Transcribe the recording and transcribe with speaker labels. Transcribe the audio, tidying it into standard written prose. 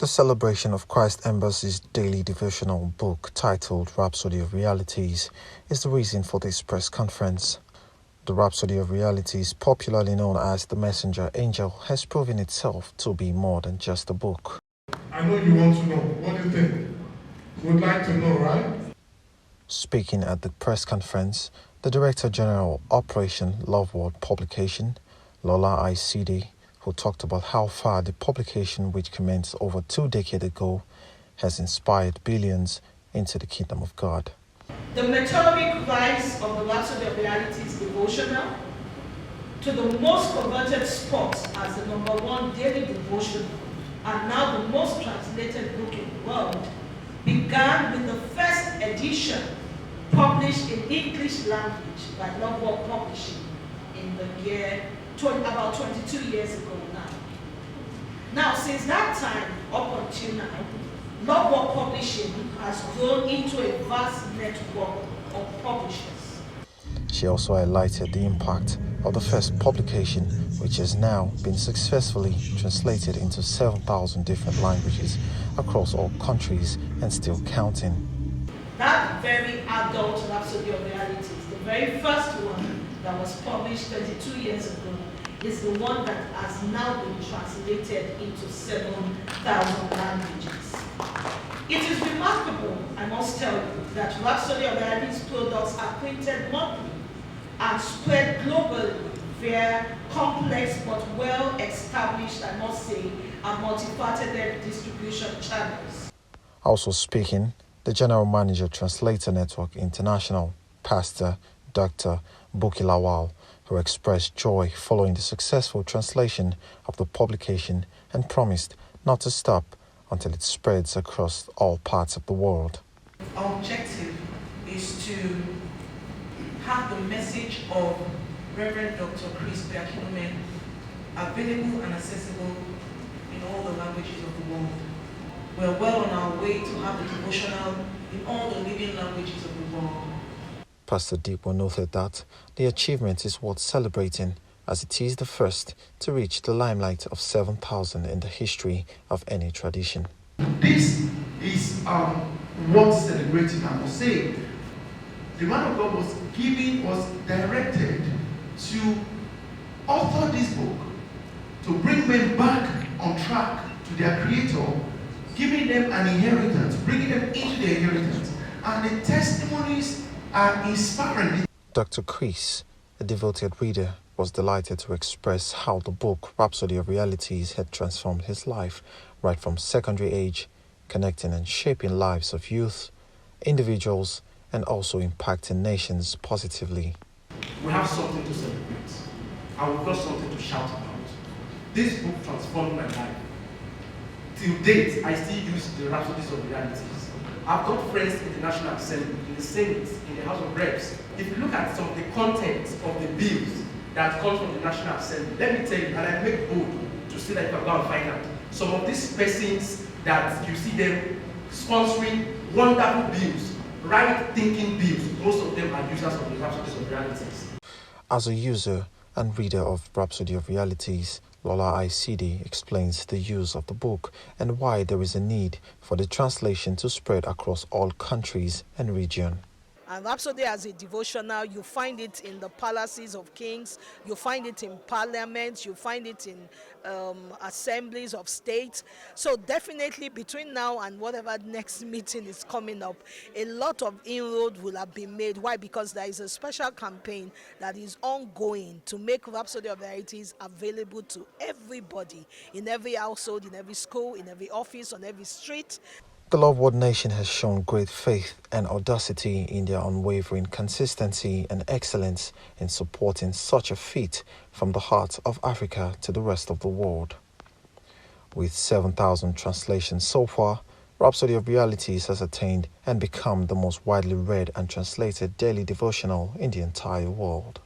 Speaker 1: celebration of Christ Embassy's daily devotional book titled Rhapsody of Realities is the reason for this press conference. The Rhapsody of Realities, popularly known as the Messenger Angel, has proven itself to be more than just a book.
Speaker 2: I know you want to know. What do you think? Would like to know, right?
Speaker 1: Speaking at the press conference, the Director General Operation Love World Publication, Lola ICD, who talked about how far the publication, which commenced over 2 decades ago, has inspired billions into the kingdom of God.
Speaker 3: The meteoric rise of the Rhapsody of Realities devotional to the most converted spot as the #1 daily devotional and now the most translated book in the world began with the first edition published in English language by Love World Publishing in the year about 22 years ago now. Now, since that time up until now, Love World Publishing has grown into a vast network of publishers.
Speaker 1: She also highlighted the impact of the first publication, which has now been successfully translated into 7,000 different languages across all countries and still counting.
Speaker 3: That very adult Rhapsody of Realities, the very first one that was published 22 years ago, is the one that has now been translated into 7,000 languages. It is remarkable, I must tell you, that Rhapsody of Realities products are printed monthly and spread globally via complex but well-established, I must say, and multifaceted distribution channels.
Speaker 1: Also speaking, the General Manager Translator Network International, Pastor Dr. Buki Lawal, who expressed joy following the successful translation of the publication and promised not to stop until it spreads across all parts of the world.
Speaker 4: Our objective is to have the message of Reverend Dr. Chris Beakinome available and accessible in all the languages of the world. We're well on our way to have the devotional in all the living languages of the world.
Speaker 1: Pastor Deepo noted that the achievement is worth celebrating, as it is the first to reach the limelight of 7,000 in the history of any tradition.
Speaker 5: This is worth celebrating, I must say. The man of God was directed to author this book, to bring men back on track to their Creator, giving them an inheritance, bringing them into their inheritance. And the testimonies are inspiring.
Speaker 1: Dr. Chris, a devoted reader, was delighted to express how the book Rhapsody of Realities had transformed his life right from secondary age, connecting and shaping lives of youth, individuals, and also impacting nations positively.
Speaker 6: We have something to celebrate, and we've got something to shout about. This book transformed my life. Till date, I still use the Rhapsodies of Realities. I've got friends in the National Assembly, in the Senate, in the House of Reps. If you look at some of the contents of the bills that come from the National Assembly, let me tell you, and I make bold to see that you can go and find out. Some of these persons that you see them sponsoring wonderful bills, right-thinking bills, most of them are users of the Rhapsodies of Realities.
Speaker 1: As a user and reader of Rhapsody of Realities, Lola ICD explains the use of the book and why there is a need for the translation to spread across all countries and regions.
Speaker 3: And Rhapsody as a devotional, you find it in the palaces of kings, you find it in parliaments, you find it in assemblies of states. So definitely between now and whatever next meeting is coming up, a lot of inroad will have been made. Why? Because there is a special campaign that is ongoing to make Rhapsody of Realities available to everybody, in every household, in every school, in every office, on every street.
Speaker 1: The Love World Nation has shown great faith and audacity in their unwavering consistency and excellence in supporting such a feat from the heart of Africa to the rest of the world. With 7,000 translations so far, Rhapsody of Realities has attained and become the most widely read and translated daily devotional in the entire world.